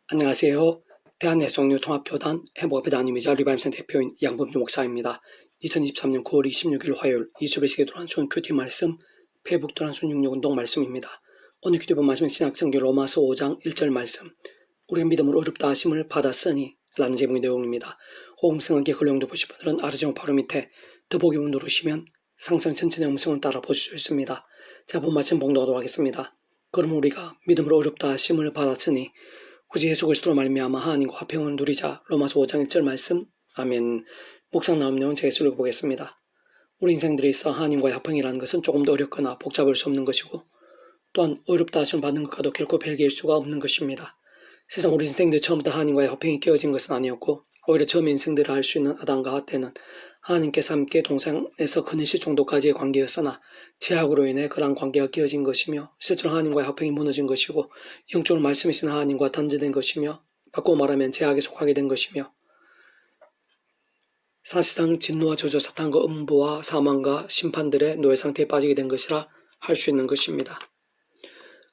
안녕하세요. 대한예수학교통합교단 해모회단임이자 리바임센 대표인 양범주 목사입니다. 2023년 9월 26일 화요일 20일세기 도란순 큐티 말씀 페북 도란순 66운동 말씀입니다. 오늘 큐티본 말씀은 신약성경 로마서 5장 1절 말씀 우리가 믿음으로 어렵다 하심을 받았으니 라는 제목의 내용입니다. 호응성하게 흘려용도 보실 분들은 아래제목 바로 밑에 더보기문 누르시면 상상 전체의 음성을 따라 보실 수 있습니다. 자, 본 말씀 봉독하도록 하겠습니다. 그럼 우리가 믿음으로 어렵다 하심을 받았으니 굳이 예수 그리스도로 말미암아 하나님과 화평을 누리자. 로마서 5장 1절 말씀. 아멘. 묵상 나온 내용은 제가 읽어보겠습니다. 우리 인생들에 있어 하나님과의 화평이라는 것은 조금 더 어렵거나 복잡할 수 없는 것이고 또한 어렵다 하심을 받는 것과도 결코 별개일 수가 없는 것입니다. 세상 우리 인생들 처음부터 하나님과의 화평이 깨어진 것은 아니었고 오히려 처음 인생들을 알 수 있는 아담과 하와 때는 하나님께서 함께 동산에서 그늘씨 정도까지의 관계였으나 죄악으로 인해 그러한 관계가 깨어진 것이며 실제로 하나님과의 화평이 무너진 것이고 영적으로 말씀이신 하나님과 단절된 것이며 바꾸어 말하면 죄악에 속하게 된 것이며 사실상 진노와 저주 사탄과 음부와 사망과 심판들의 노예 상태에 빠지게 된 것이라 할 수 있는 것입니다.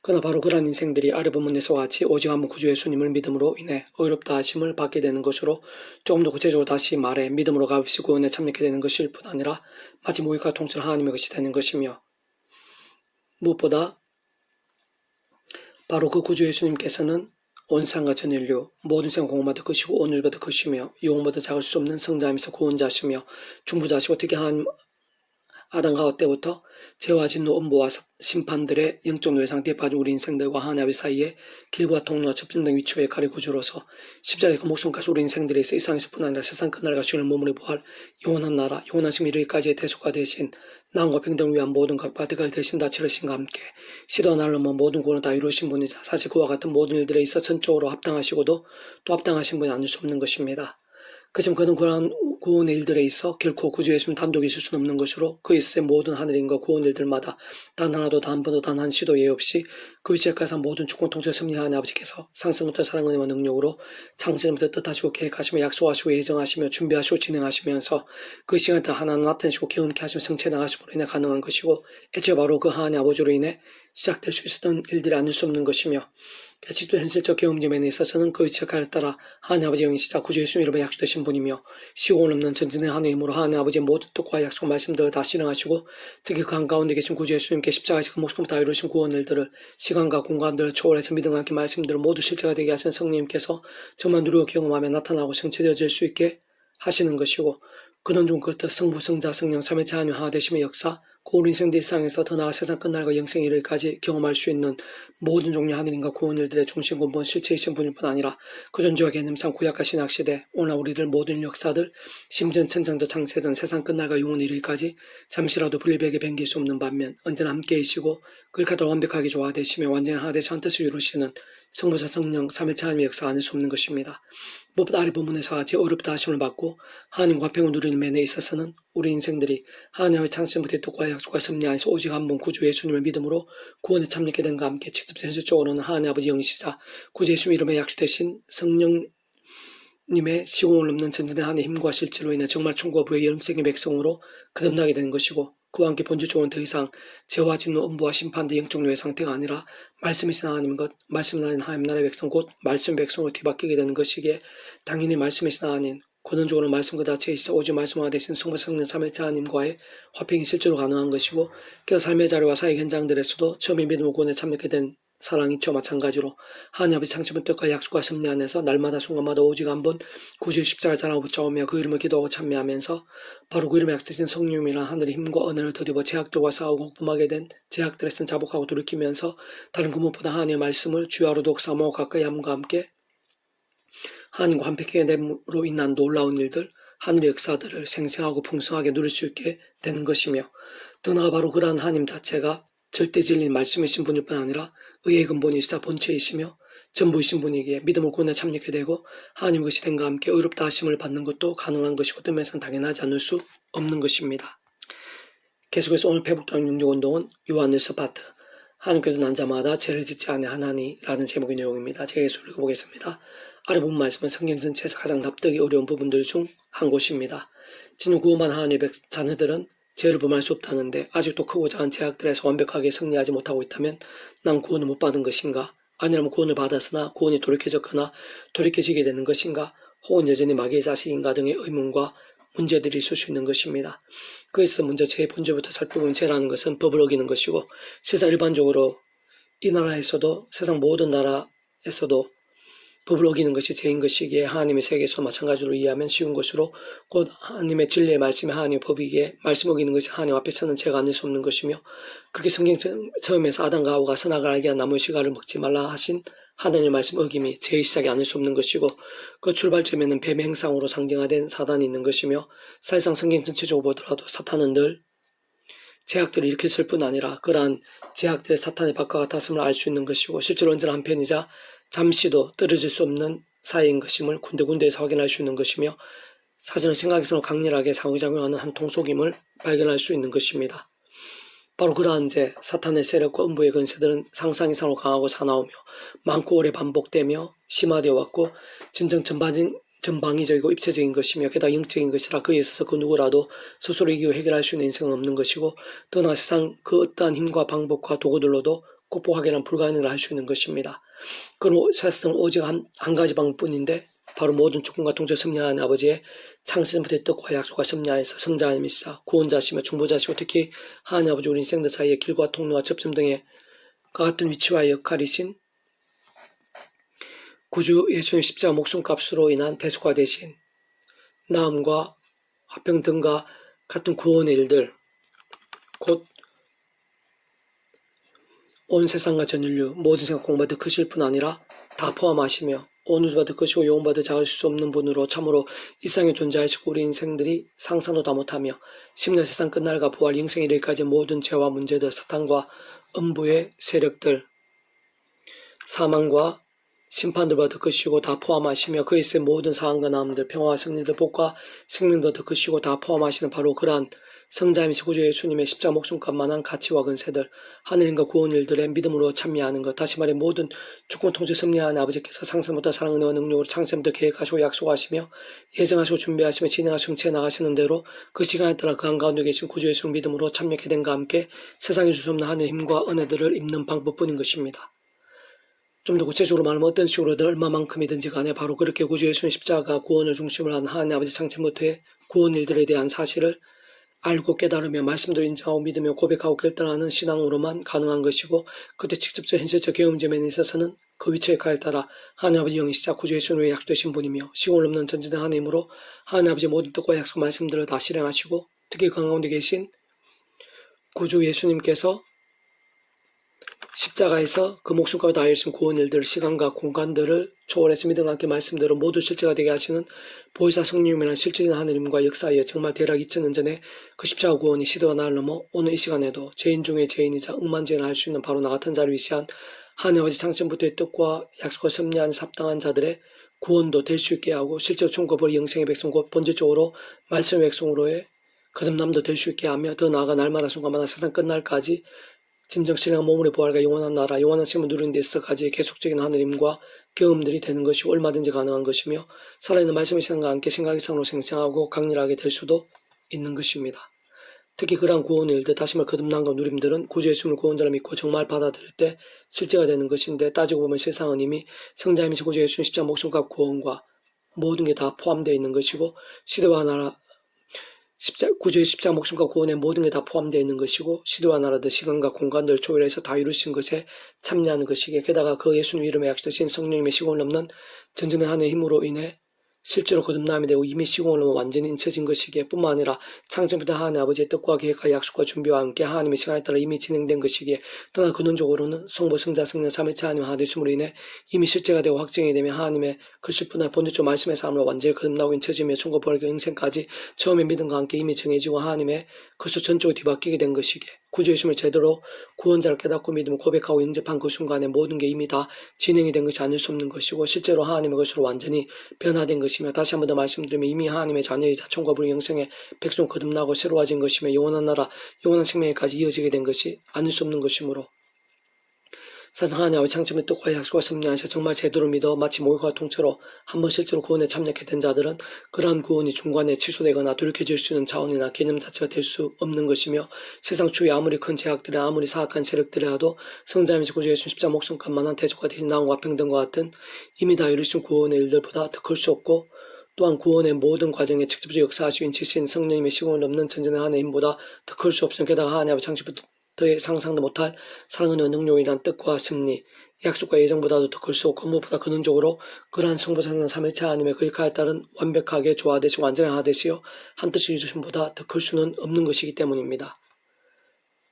그러나 바로 그러한 인생들이 아래 본문에서와 같이 오직 한 분 구주 예수님을 믿음으로 인해 어렵다 하심을 받게 되는 것으로 조금 더 구체적으로 다시 말해 믿음으로 값없이 구원에 참여하게 되는 것일 뿐 아니라 마치 모욕과 통치를 하나님의 것이 되는 것이며 무엇보다 바로 그 구주 예수님께서는 온 세상과 전 인류 모든 세상 공헌받을 것이고 온 우주받을 것이며 영원보다 작을 수 없는 성자이면서 구원자시며 중보자시고 특히 하나님 아담과 하와 때부터 죄와 진노, 음보와 심판들의 영적 노예 상태에 빠진 우리 인생들과 하나님 아버지 사이에 길과 통로와 접점 등 위치와 역할의 구주로서 십자가의 그 목숨까지 우리 인생들에 있어 이 세상에서뿐 아니라 세상 끝날과 주님의 몸으로 부활 영원한 나라, 영원하심 이르기까지의 대속가 되신 나음과 평등을 위한 모든 각과 대가를 대신 다 치르신과 함께 시도와 날로 모든 구원을 다 이루신 분이자 사실 그와 같은 모든 일들에 있어 전적으로 합당하시고도 또 합당하신 분이 아닐 수 없는 것입니다. 그지만 그는 그러한 구원의 일들에 있어 결코 구주 예수님 단독이 있을 수는 없는 것으로 그 있을 모든 하늘인과 구원 일들마다 단 하나도 단 번도 단 한 시도 예외 없이 그 위치에까지 모든 주권 통치를 섭리하는 아버지께서 상승부터 사랑과 은혜와 능력으로 창세전부터 뜻하시고 계획하시며 약속하시고 예정하시며 준비하시고 진행하시면서 그 시간대 하나는 나타내시고 개운케 하시며 성취해 나가심으로 인해 가능한 것이고 애초에 바로 그 하나님 아버지로 인해 시작될 수 있었던 일들이 아닐 수 없는 것이며 아직도 현실적 경험점에 있어서는 그 위치에 따라 하나님 아버지의 영이시자 구주 예수님 이름에 약속되신 분이며 시공을 넘는 전진의 하나님의 힘으로 하나님 아버지의 모든 뜻과 약속 말씀들을 다 실행하시고 특히 그 한가운데 계신 구주 예수님께 십자가에서 그 목숨을 다 이루신 구원 일들을 시간과 공간들을 초월해서 믿음과 함께 말씀들을 모두 실체가 되게 하신 성령님께서 정말 누리고 경험하며 나타나고 성취되어질 수 있게 하시는 것이고 그는 좀 그렇다 성부 성자 성령 삼위체 하나님 하나 되심의 역사 그 우리 인생들 일상에서 더 나아 세상 끝날과 영생 이르기까지 경험할 수 있는 모든 종류 하늘인과 구원 일들의 중심 근본 실체이신 분일 뿐 아니라 그 존재와 개념상 구약과 신약 시대 오늘 우리들 모든 역사들 심지어 천장저 창세전 세상 끝날과 영원 이르기까지 잠시라도 불리하게 변길 수 없는 반면 언제나 함께이시고 그렇게도 완벽하게 조화되시며 완전히 하나 되시 한 뜻을 이루시는 성부자 성령 삼위체 하나님의 역사가 아닐 수 없는 것입니다. 무엇보다 아래 본문에서 같이 어렵다 하심을 받고 하나님과 화평을 누리는 면에 있어서는 우리 인생들이 하나님의 창세부터 뜻과 약속과 섭리 안에서 오직 한 분 구주 예수님을 믿음으로 구원에 참여하게 된과 함께 직접 현실적으로는 하나님 아버지 영이시자 구주 예수님 이름에 약속되신 성령님의 시공을 넘는 전진의 하나님의 힘과 실체로 인해 정말 충고와 부의 영생의 백성으로 거듭나게 되는 것이고 그와 함께 본질적으로는 더 이상 죄와 진노, 음부와 심판 등 영적 노예 상태가 아니라 말씀이신 하나님 것, 말씀 하나님 하나님 나라의 백성 곧 말씀 백성으로 뒤바뀌게 되는 것이기에 당연히 말씀이신 하나님 근원적으로 말씀 그 자체에 있어 오직 말씀화 되신 성부 성령 삼위체 하나님과의 화평이 실제로 가능한 것이고 그래서 삶의 자리와 사회 현장들에서도 처음에 믿음의 구원에 참여하게 된 사랑이 저 마찬가지로 하나님 아버지 창조의 뜻과 약속과 섭리 안에서 날마다 순간마다 오직 한번 구주의 십자가를 자랑하고 붙잡으며 그 이름을 기도하고 참여하면서 바로 그 이름에 약속되신 성령이란 하늘의 힘과 은혜를 더디어 제약들과 싸우고 복음하게 된 제약들에선 자복하고 돌이키면서 다른 그 무엇보다 하나님의 말씀을 주야로 독사하고 가까이 함과 함께 하나님과 함께 됨으로 인한 놀라운 일들 하늘의 역사들을 생생하고 풍성하게 누릴 수 있게 되는 것이며 더 나아가 바로 그러한 하나님 자체가 절대 진리인 말씀이신 분일 뿐 아니라 의의 근본이시자 본체이시며 전부이신 분이기에 믿음을 구원에 참여하게 되고 하나님 것이 된과 함께 의롭다 하심을 받는 것도 가능한 것이고 뜸에서는 당연하지 않을 수 없는 것입니다. 계속해서 오늘 페북당 영적운동은 요한일서 파트 하나님께도 난 자마다 죄를 짓지 아니하나니 라는 제목의 내용입니다. 제가 예수 읽어보겠습니다. 아래 본 말씀은 성경 전체에서 가장 납득이 어려운 부분들 중 한 곳입니다. 진노 구원만 하나님의 자녀들은 죄를 범할 수 없다는데 아직도 크고 작은 죄악들에서 완벽하게 승리하지 못하고 있다면 난 구원을 못 받은 것인가? 아니라면 구원을 받았으나 구원이 돌이켜졌거나 돌이켜지게 되는 것인가, 혹은 여전히 마귀의 자식인가 등의 의문과 문제들이 있을 수 있는 것입니다. 그래서 먼저 제 본질부터 살펴보면 죄라는 것은 법을 어기는 것이고, 세상 일반적으로 이 나라에서도 세상 모든 나라에서도 법을 어기는 것이 죄인 것이기에 하나님의 세계에서 마찬가지로 이해하면 쉬운 것으로, 곧 하나님의 진리의 말씀이 하나님의 법이기에 말씀 어기는 것이 하나님 앞에서는 죄가 아닐 수 없는 것이며, 그렇게 성경 처음에서 아담과 하와가 선악을 알게 한 나무의 씨가를 먹지 말라 하신 하나님의 말씀 어김이 죄의 시작이 아닐 수 없는 것이고, 그 출발점에는 뱀의 행상으로 상징화된 사단이 있는 것이며, 사실상 성경 전체적으로 보더라도 사탄은 늘 제약들을 일으켰을 뿐 아니라 그러한 제약들의 사탄의 밖과 같았음을 알 수 있는 것이고, 실제로 언제나 한편이자 잠시도 떨어질 수 없는 사이인 것임을 군데군데에서 확인할 수 있는 것이며, 사실은 생각에서는 강렬하게 상호작용하는 한 통속임을 발견할 수 있는 것입니다. 바로 그러한 사탄의 세력과 음부의 근세들은 상상 이상으로 강하고 사나우며 많고 오래 반복되며 심화되어 왔고, 진정 전방위적이고 입체적인 것이며 게다가 영적인 것이라 그에 있어서 그 누구라도 스스로 이기고 해결할 수 있는 인생은 없는 것이고, 또 나아 세상 그 어떠한 힘과 방법과 도구들로도 극복하기는 불가능을 할 수 있는 것입니다. 그럼 사실상 오직 한 가지 방법뿐인데, 바로 모든 주권과 통제 섭리하는 아버지의 창세전부터의 뜻과 약속과 섭리하에서 성자님이시사 구원자시며 중보자시고, 특히 하나님 아버지 우리 인생들 사이의 길과 통로와 접점 등의 같은 위치와 역할이신 구주 예수님 십자가 목숨값으로 인한 대속화 대신 나음과 화평 등과 같은 구원의 일들, 곧 온 세상과 전 인류 모든 생각 공부받을 크실 뿐 아니라 다 포함하시며 온 우주받을 크시고 영원받을 작을 수 없는 분으로 참으로 이 세상에 존재하시고 우리 인생들이 상상도 다 못하며 심년 세상 끝날과 부활 영생에 이르기까지 모든 죄와 문제들, 사탄과 음부의 세력들, 사망과 심판들 받을 것이고 다 포함하시며 그 있을 모든 사항과 나음들, 평화와 승리들, 복과 생명 받을 것이고 다 포함하시는 바로 그러한 성자이시고 구주 예수님의 십자가 목숨값만한 가치와 근세들, 하늘인과 구원 일들의 믿음으로 참여하는 것, 다시 말해 모든 주권 통치 섭리하는 아버지께서 상세부터 사랑 은혜와 능력으로 창세부터 계획하시고 약속하시며 예정하시고 준비하시며 진행하시고 응치해 나가시는 대로 그 시간에 따라 그 한가운데 계신 구주 예수 믿음으로 참여하게 된과 함께 세상에 줄 수 없는 하늘의 힘과 은혜들을 입는 방법뿐인 것입니다. 좀 더 구체적으로 말하면 어떤 식으로든 얼마만큼이든지 간에 바로 그렇게 구주 예수님 십자가 구원을 중심으로 한 하나님 아버지 창세부터의 구원 일들에 대한 사실을 알고 깨달으며 말씀대로 인정하고 믿으며 고백하고 결단하는 신앙으로만 가능한 것이고, 그때 직접적 현실적 경험점에 있어서는 그 위치에 가에 따라 하나님 아버지 영이시자 구주 예수님의 약속되신 분이며 시공을 넘는 전지된 하나님으로 하나님 아버지 모든 뜻과 약속 말씀들을 다 실행하시고, 특히 그 가운데 계신 구주 예수님께서 십자가에서 그 목숨까지 다하신 구원 일들, 시간과 공간들을 초월해서 믿음과 함께 말씀대로 모두 실제가 되게 하시는 보혜사 성령님이란 실질적인 하느님과 역사에 정말 대략 2000년 전에 그 십자가 구원이 시대와 나를 넘어 오늘 이 시간에도 죄인 중에 죄인이자 억만죄인을 할 수 있는 바로 나 같은 자를 위시한 하나님 아버지 창천부터의 뜻과 약속과 섭리한 합당한 자들의 구원도 될 수 있게 하고, 실제로 천국과 벌이 영생의 백성 곧 본질적으로 말씀의 백성으로의 거듭남도 될 수 있게 하며, 더 나아가 날마다 순간마다 세상 끝날까지 진정 신령한 몸으로 부활과 영원한 나라, 영원한 생명을 누리는 데 있어까지 계속적인 하느님과 경험들이 되는 것이 얼마든지 가능한 것이며, 살아있는 말씀의 시간과 함께 생각 이상으로 생생하고 강렬하게 될 수도 있는 것입니다. 특히 그러한 구원의 일들, 다시 말해 거듭남과 누림들은 구주 예수님을 구원자로 믿고 정말 받아들일 때 실제가 되는 것인데, 따지고 보면 세상은 이미 성자이면서 구주 예수님 십자가 목숨값 구원과 모든 게 다 포함되어 있는 것이고, 시대와 나라, 구주의 십자가 목숨과 구원의 모든 게 다 포함되어 있는 것이고, 시대와 나라들, 시간과 공간들을 초월해서 다 이루신 것에 참여하는 것이기에, 게다가 그 예수님 이름에 약속되신 성령님의 시공을 넘는 전전의 하나님의 힘으로 인해 실제로 거듭남이 되고 이미 시공을 넘어 완전히 인쳐진 것이기에, 뿐만 아니라 창조부터 하나님 아버지의 뜻과 계획과 약속과 준비와 함께 하나님의 시간에 따라 이미 진행된 것이기에, 떠나 근원적으로는 성부, 성자, 성령, 삼위체 하나님 하나 되심으로 인해 이미 실제가 되고 확정이 되며 하나님의 글씨뿐 아니라 본질적 말씀의 삶으로 완전히 거듭나고 인쳐지며 천국 부활과 영생까지 처음의 믿음과 함께 이미 정해지고 하나님의 글씨 전적으로 뒤바뀌게 된 것이기에, 구주 예수님을 제대로 구원자를 깨닫고 믿음을 고백하고 영접한 그 순간에 모든 게 이미 다 진행이 된 것이 아닐 수 없는 것이고, 실제로 하나님의 것으로 완전히 변화된 것이며, 다시 한 번 더 말씀드리면 이미 하나님의 자녀이자 천국과 불의 영생의 백성 거듭나고 새로워진 것이며 영원한 나라, 영원한 생명에까지 이어지게 된 것이 아닐 수 없는 것이므로, 사상 하나님의 창조의 뜻과 약속과 섭리하셔 정말 제도를 믿어 마치 모의고와 통째로 한번 실제로 구원에 참여하게 된 자들은 그러한 구원이 중간에 취소되거나 돌이켜질 수 있는 자원이나 개념 자체가 될 수 없는 것이며 세상 주위에 아무리 큰 제약들이 아무리 사악한 세력들이라도 성자이면서 구주 예수 십자 목숨값만한 대속과 대신 나온과 평등과 같은 이미 다 이루신 구원의 일들보다 더 클 수 없고 또한 구원의 모든 과정에 직접적으로 역사하시고 인치신 성령님의 시공을 넘는 전전의 하나의 힘보다 더 클 수 없으며 게다가 하나님의 창조부터의 상상도 못할 사랑의 능력이란 뜻과 승리, 약속과 예정보다도 더 클 수 없고 무엇보다 근원적으로 그러한 성부상은 삼위체 하나님의 그 역할에 따른 완벽하게 조화되시고 완전하되시어 한 뜻을 이루심보다 더 클 수는 없는 것이기 때문입니다.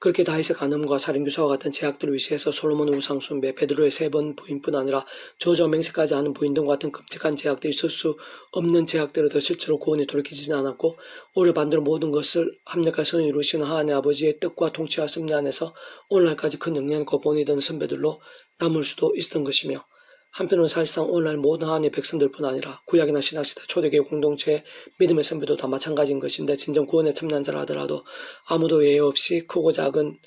그렇게 다윗의 간음과 살인교사와 같은 제약들을 위시해서 솔로몬의 우상숭배, 베드로의 3번 부인뿐 아니라 저주와 맹세까지 하는 부인 등과 같은 끔찍한 제약들이 있을 수 없는 제약들에도 실제로 구원이 돌이키지는 않았고 오히려 반대로 모든 것을 합력할 선을 이루시는 하나님 아버지의 뜻과 통치와 섭리 안에서 오늘날까지 큰 영향과 본이 되는 선배들로 남을 수도 있었던 것이며 한편으로는 사실상 오늘날 모든 하나님의 백성들뿐 아니라 구약이나 신학시대 초대교회 공동체의 믿음의 선배도 다 마찬가지인 것인데 진정 구원에 참여한 자라 하더라도 아무도 예외 없이 크고 작은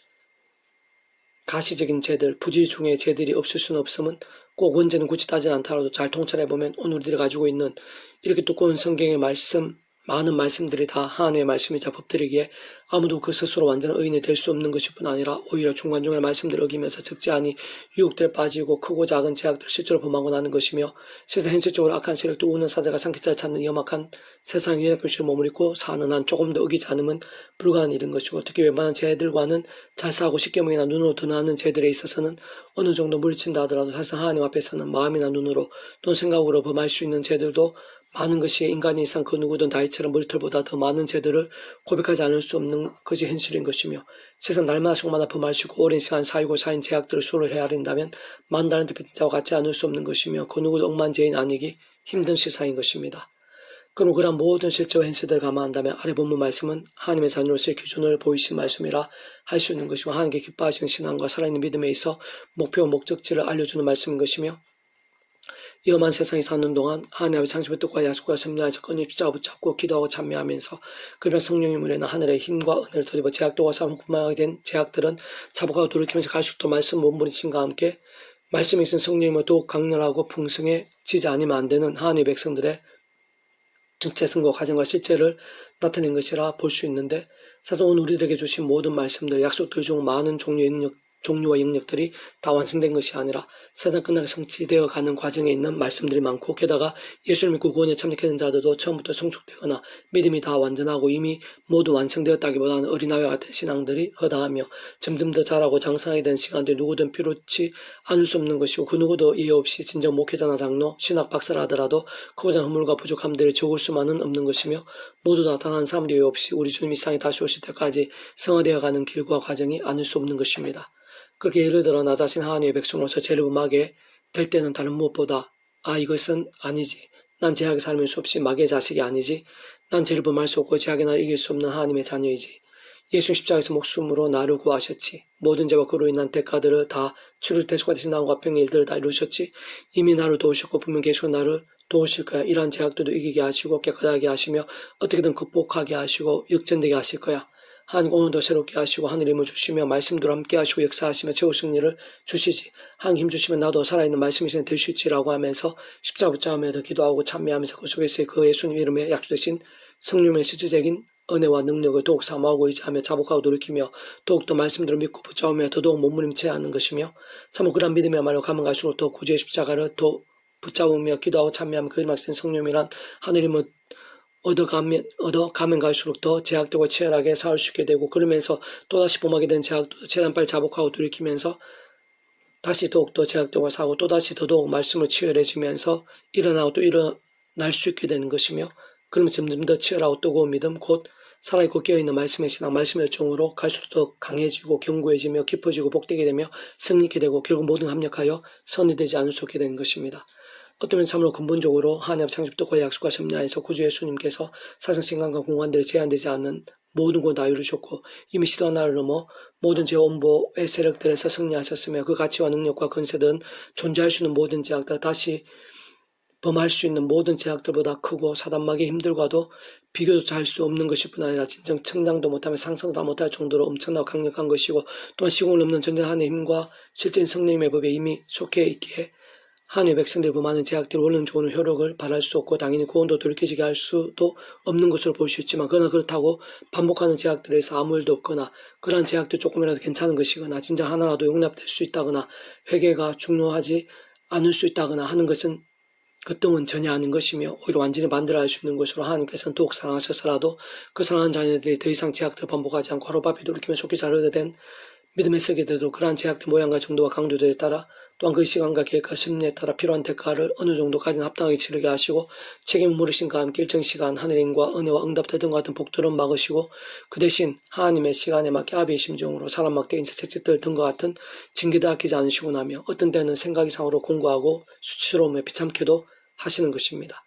가시적인 죄들, 부지 중에 죄들이 없을 수는 없음은 꼭 원죄는 굳이 따지지 않더라도 잘 통찰해보면 오늘 우리들이 가지고 있는 이렇게 두꺼운 성경의 말씀, 많은 말씀들이 다 하나님의 말씀이자 법들이기에 아무도 그 스스로 완전한 의인이 될 수 없는 것일 뿐 아니라 오히려 중간중간에 말씀들을 어기면서 적지 않이 유혹들에 빠지고 크고 작은 제약들을 실제로 범하고 나는 것이며 세상 현실적으로 악한 세력도 우는 사대가 상기자를 찾는 염악한 세상의 연약교실에 머무르고 사는 한 조금 더 어기지 않으면 불가한 일인 것이고 특히 웬만한 죄들과는 잘 싸우고 십계명이나 눈으로 드러나는 죄들에 있어서는 어느 정도 물리친다 하더라도 사실상 하나님 앞에서는 마음이나 눈으로 또는 생각으로 범할 수 있는 죄들도 많은 것이 인간이 이상 그 누구든 다윗처럼 머리털보다 더 많은 죄들을 고백하지 않을 수 없는 것이 현실인 것이며 세상 날마다 적마다 범하시고 오랜 시간 사이고 사인 제약들을 수를 헤아린다면 만달란트 빚진 자와 같지 않을 수 없는 것이며 그 누구도 억만죄인 아니기 힘든 시사인 것입니다. 그럼 그런 모든 실제와 현실들을 감안한다면 아래 본문 말씀은 하나님의 자녀로서의 기준을 보이신 말씀이라 할 수 있는 것이고 하나님께 기뻐하시는 신앙과 살아있는 믿음에 있어 목표와 목적지를 알려주는 말씀인 것이며 이 험한 세상에 사는 동안 하나님의 창조의 뜻과 약속과 섭리하여서 끊임없이 십자가 붙잡고 기도하고 참여하면서 그런 성령의 물에는 하늘의 힘과 은혜를 더입어 제약도와 싸움을 구망하게 된 제약들은 자복하고 돌이키면서 갈수록 더 말씀 몸부림침과 함께 말씀에 있는 성령님을 더욱 강렬하고 풍성해지지 않으면 안 되는 하나님의 백성들의 정체 선거 과정과 실제를 나타낸 것이라 볼 수 있는데 사실 오늘 우리들에게 주신 모든 말씀들 약속들 중 많은 종류와 영역들이 다 완성된 것이 아니라 세상 끝나게 성취되어 가는 과정에 있는 말씀들이 많고 게다가 예수를 믿고 구원에 참여하는 자들도 처음부터 성숙되거나 믿음이 다 완전하고 이미 모두 완성되었다기보다는 어린아이와 같은 신앙들이 허다하며 점점 더 자라고 장성하게 된 시간들이 누구든 필요치 않을 수 없는 것이고 그 누구도 예외 없이 진정 목회자나 장로, 신학 박사라 하더라도 크고자 허물과 부족함들이 적을 수만은 없는 것이며 모두 나타나는 사람들이 예외 없이 우리 주님 이 세상에 다시 오실 때까지 성화되어가는 길과 과정이 아닐 수 없는 것입니다. 그렇게 예를 들어 나 자신 하나님의 백성으로서 죄를 범하게 될 때는 다른 무엇보다 이것은 아니지. 난 죄악의 삶일 수 없이 마귀의 자식이 아니지. 난 죄를 범할 수 없고 죄악의 나를 이길 수 없는 하나님의 자녀이지. 예수 십자가에서 목숨으로 나를 구하셨지. 모든 죄와 그로 인한 대가들을 다 치를 대속과 대신 나온 화평의 일들을 다 이루셨지. 이미 나를 도우셨고 분명 계시고 나를 도우실 거야. 이러한 죄악들도 이기게 하시고 깨끗하게 하시며 어떻게든 극복하게 하시고 역전되게 하실 거야. 하나님 오늘도 새롭게 하시고 하늘 힘을 주시며 말씀대로 함께 하시고 역사하시며 최후 승리를 주시지. 하나님 힘 주시면 나도 살아있는 말씀이 될 수 있지라고 하면서 십자가 붙잡으며 기도하고 참여하면서 그 속에서 그 예수님 이름에 약속되신 성령의 실질적인 은혜와 능력을 더욱 사모하고 의지하며 자복하고 돌이키며 더욱더 말씀대로 믿고 붙잡으며 더더욱 몸부림쳐야 하는 것이며 참으로 그런 믿음이야말로 가면 갈수록 더 구주의 십자가를 더 붙잡으며 기도하고 참여하며 그 말씀 성령이란 하늘임을 얻어가면 갈수록 더 제약되고 치열하게 싸울 수 있게 되고 그러면서 또다시 범하게 된 제약도 최대한 빨리 자복하고 돌이키면서 다시 더욱더 제약되고 싸우고 또다시 더더욱 말씀을 치열해지면서 일어나고 또 일어날 수 있게 되는 것이며 그러면 점점 더 치열하고 뜨거운 믿음 곧 살아있고 깨어있는 말씀의 신앙 말씀의 열정으로 갈수록 더 강해지고 견고해지며 깊어지고 복되게 되며 승리케 되고 결국 모든 합력하여 선이 되지 않을 수 없게 되는 것입니다. 어쩌면 참으로 근본적으로 하나님의 창조뜻과 약속과 섭리 안에서 구주 예수님께서 사상신간과 공간들이 제한되지 않는 모든 것 다 이루셨고 이미 시도 하나를 넘어 모든 제원보의 세력들에서 승리하셨으며 그 가치와 능력과 근세든 존재할 수 있는 모든 제약들 다시 범할 수 있는 모든 제약들보다 크고 사단마귀의 힘들과도 비교조차 할 수 없는 것일 뿐 아니라 진정 청량도 못하며 상상도 다 못할 정도로 엄청나고 강력한 것이고, 또한 시공을 넘는 전쟁 하나님의 힘과 실제인 성령님의 법에 이미 속해 있기에 하나님의 백성들이 범하는 제약들이 원하는 좋은 효력을 발할 수 없고 당연히 구원도 돌이켜지게 할 수도 없는 것으로 볼 수 있지만, 그러나 그렇다고 반복하는 제약들에서 아무 일도 없거나 그러한 제약도 조금이라도 괜찮은 것이거나 진짜 하나라도 용납될 수 있다거나 회개가 중요하지 않을 수 있다거나 하는 것은 그 뜸은 전혀 아닌 것이며, 오히려 완전히 반대로 할 수 있는 것으로 하나님께서는 더욱 사랑하셔서라도 그 사랑하는 자녀들이 더 이상 제약들을 반복하지 않고 하루바삐 돌이키며 속히 자료된 믿음의 세계들도 그러한 제약의 모양과 정도와 강도들에 따라, 또한 그 시간과 계획과 심리에 따라 필요한 대가를 어느 정도까지는 합당하게 치르게 하시고, 책임을 물으신과 함께 일정 시간 하늘의 힘과 은혜와 응답들 등과 같은 복들은 막으시고, 그 대신 하나님의 시간에 맞게 아비의 심정으로 사람 막대 인사 채찍들 등과 같은 징계도 아끼지 않으시고 나며 어떤 때는 생각 이상으로 공고하고 수치스러움에 비참케도 하시는 것입니다.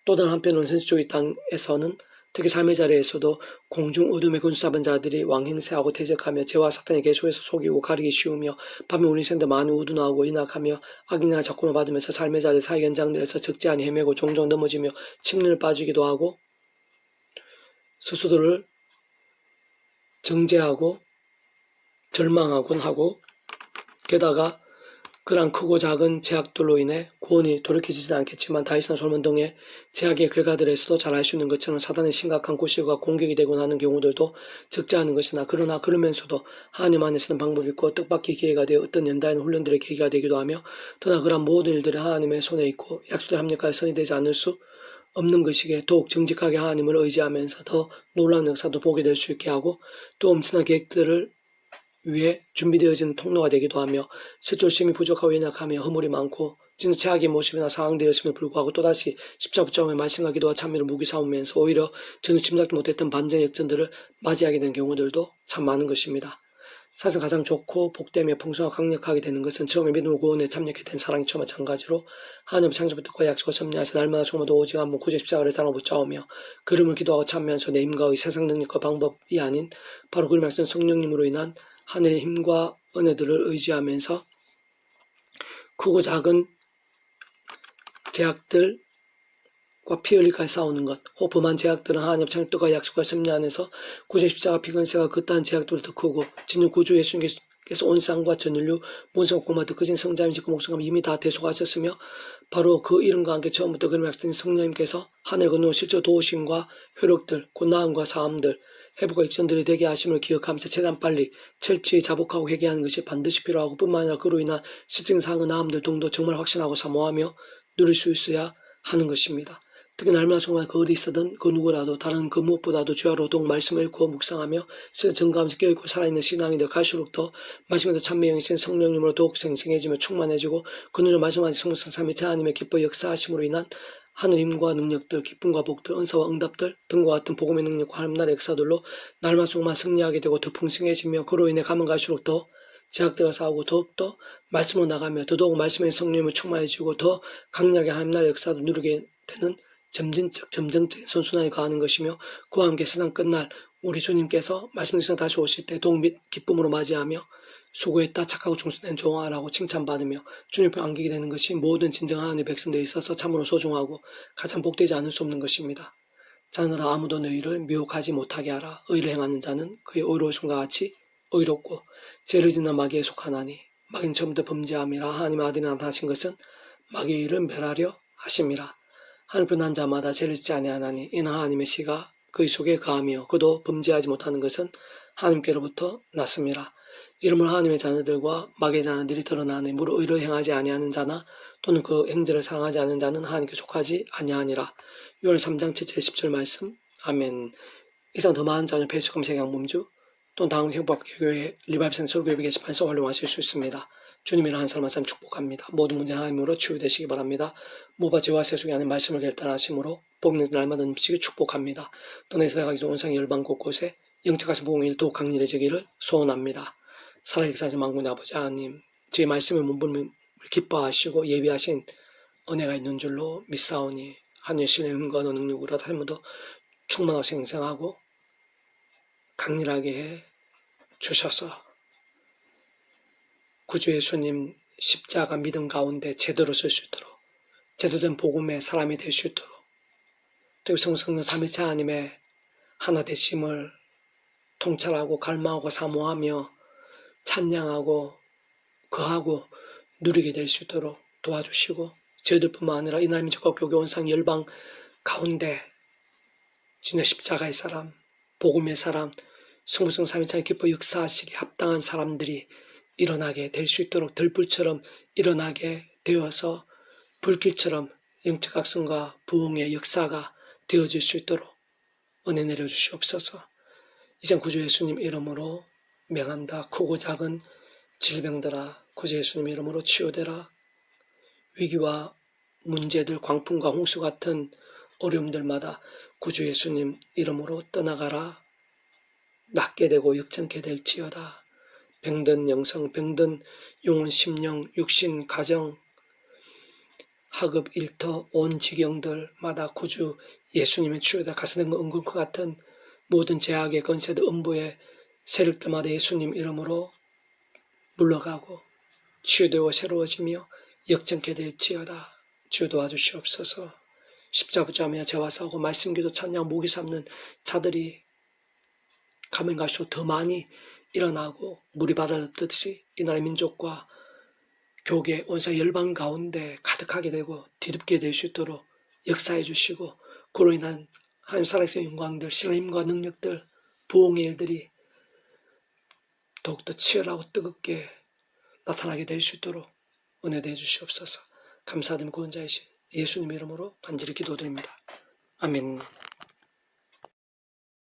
또 다른 한편으로는 현실주의 땅에서는 특히 삶의 자리에서도 공중 어둠의 군수잡은 자들이 왕행세하고 퇴적하며 죄와 사탄의 계속해서 속이고 가리기 쉬우며 밤에 우리 생들 많이 우둔하고 인악하며 악인을 작품을 받으면서 삶의 자리 사회 현장들에서 적지 않이 헤매고 종종 넘어지며 침륜을 빠지기도 하고 스스로를 정죄하고 절망하곤 하고, 게다가 그러한 크고 작은 제약들로 인해 구원이 돌이켜지지 않겠지만 다윗이나 솔몬 등의 제약의 결과들에서도 잘 알 수 있는 것처럼 사단의 심각한 구실과 공격이 되곤 하는 경우들도 적지 않은 것이나, 그러나 그러면서도 하나님 안에서는 방법이 있고 뜻밖의 기회가 되어 어떤 연다인 훈련들의 계기가 되기도 하며, 그러나 그러한 모든 일들이 하나님의 손에 있고 약속의 합력까지 선이 되지 않을 수 없는 것이기에 더욱 정직하게 하나님을 의지하면서 더 놀라운 역사도 보게 될 수 있게 하고, 또 엄청난 계획들을 위해 준비되어진 통로가 되기도 하며, 실존심이 부족하고 연약하며 허물이 많고 진짜 최악의 모습이나 상황되었음에 불구하고 또다시 십자가 붙잡으며 말씀과 기도와 찬미를 무기 삼으면서 오히려 전혀 짐작도 못했던 반전의 역전들을 맞이하게 된 경우들도 참 많은 것입니다. 사실 가장 좋고 복되며 풍성하고 강력하게 되는 것은 처음에 믿음을 구원에 참여하게 된 사랑이 처음 마찬가지로 하나님 창조부터 그 약속을 섭리하셔 날마다 조금도 오직 한번 구제 십자가를 사랑을 붙잡으며 그름을 기도하고 참여하면서 내 힘과 의 세상 능력과 방법이 아닌 바로 그를 말씀 성령님으로 인한 하늘의 힘과 은혜들을 의지하면서 크고 작은 제약들과 피 흘리까지 싸우는 것, 혹 범한 제약들은 하나님 창조가 약속과 섭리 안에서 구제 십자가 피근세가 그딴 제약들을 더 크고 진정 구주 예수님께서 온 쌍과 전 인류 모든 공마 더 크신 성자임이시 그 목숨과 이미 다 대속하셨으며, 바로 그 이름과 함께 처음부터 그를 약속하신 성령님께서 하늘 건너 실제 도우심과 효력들, 곧 나음과 사함들, 회복과 익전들이 되게 하심을 기억하면서 최대한 빨리 철저히 자복하고 회개하는 것이 반드시 필요하고, 뿐만 아니라 그로 인한 실증 상의 나음들 등도 정말 확신하고 사모하며 누릴 수 있어야 하는 것입니다. 특히 날마다 정말 그 어디 있어든 그 누구라도 다른 그 무엇보다도 주야로 더욱 말씀을 읽고 묵상하며 증거하면서 깨어있고 살아있는 신앙이 되어 갈수록 더 말씀에 더 참매 영신 성령님으로 더욱 생생해지며 충만해지고, 그 누저 말씀하신 성성 삼위 하나님의 기뻐 역사하심으로 인한 하늘 힘과 능력들, 기쁨과 복들, 은사와 응답들 등과 같은 복음의 능력과 하나님의 역사들로 날마다 조금만 승리하게 되고 더 풍성해지며, 그로 인해 가면 갈수록 더 제약들과 싸우고 더욱더 말씀으로 나가며 더더욱 말씀의 성령님을 충만해지고 더 강력하게 하나님의 역사도 누리게 되는 점진적인 선순환이 가하는 것이며, 그와 함께 세상 끝날 우리 주님께서 말씀드리신 다시 오실 때 더욱 기쁨으로 맞이하며 수고했다 착하고忠순된 종아라고 칭찬받으며 주님 앞에 안기게 되는 것이 모든 진정한 하나님의 백성들이 있어서 참으로 소중하고 가장 복되지 않을 수 없는 것입니다. 자느라 아무도 너희를 미혹하지 못하게 하라. 의를 행하는 자는 그의 의로우심과 같이 의롭고 죄를 짓는 마귀에 속하나니 마귀는 처음부터 범죄함이라. 하나님의 아들이 나타나신 것은 마귀의 일을 멸하려 하심이라. 하늘편 난 자마다 죄를 짓지 아니하나니 이는 하나님의 씨가 그의 속에 거하며 그도 범죄하지 못하는 것은 하나님께로부터 났음이라. 이름을 하나님의 자녀들과 마귀의 자녀들이 드러나니 무릇 의를 행하지 아니하는 자나 또는 그 행제를 사랑하지 않는 자는 하나님께 속하지 아니하니라. 6월 3장 7절 10절 말씀. 아멘. 이상 더 많은 자녀 페이스 검색 양몸주 또는 다음 행복교회 리바이브센 설교회 게시판에서 활용하실 수 있습니다. 주님이라 한 사람 한 사람 축복합니다. 모든 문제 하나님으로 치유되시기 바랍니다. 모바지와 세속이 아닌 말씀을 결단하심으로 복는 날마다 넘치기 축복합니다. 떠내서 가기 전 온상 열방 곳곳에 영적하신 복음이 더욱 강렬해지기를 소원합니다. 살아계신 만군의 아버지 하나님, 주의 말씀의 문분을 기뻐하시고 예비하신 은혜가 있는 줄로 믿사오니 하늘의 신령과 능력으로 삶도 충만하고 생생하고 강렬하게 해 주셔서 구주 예수님 십자가 믿음 가운데 제대로 쓸 수 있도록 제도된 복음의 사람이 될 수 있도록 또 성성령 삼위체 하나님의 하나 되심을 통찰하고 갈망하고 사모하며 찬양하고 거하고 누리게 될 수 있도록 도와주시고 저희들뿐만 아니라 이날민족과 교계 온상 열방 가운데 진짜 십자가의 사람, 복음의 사람, 성부성 삼위체의 기뻐 역사하시기에 합당한 사람들이 일어나게 될 수 있도록 들불처럼 일어나게 되어서 불길처럼 영적 각성과 부흥의 역사가 되어질 수 있도록 은혜 내려주시옵소서. 이젠 구주 예수님 이름으로 명한다. 크고 작은 질병들아 구주 예수님 이름으로 치유되라. 위기와 문제들, 광풍과 홍수 같은 어려움들마다 구주 예수님 이름으로 떠나가라. 낫게 되고 역전케 될지어다. 병든 영성, 병든 영혼, 심령, 육신, 가정, 학업, 일터, 온 지경들마다 구주 예수님의 치유다. 가스된 은근과 같은 모든 제약의 건세들, 음부의 세력들마다 예수님 이름으로 물러가고 치유되고 새로워지며 역전케 될지어다. 주여 도와주시옵소서. 십자부자며 재화 싸우고 말씀기도 찬양 모기 삼는 자들이 가면 갈수록 더 많이 일어나고 물이 바다덮듯이 이 나라의 민족과 교계 온사 열방 가운데 가득하게 되고 뒤덮게 될 수 있도록 역사해 주시고 그로 인한 하나님 살아계신 영광들, 신의 힘과 능력들, 부흥의 일들이 더욱더 치열하고 뜨겁게 나타나게 될 수 있도록 은혜되어 주시옵소서. 감사드리며 구원자이신 예수님 이름으로 간절히 기도드립니다. 아멘.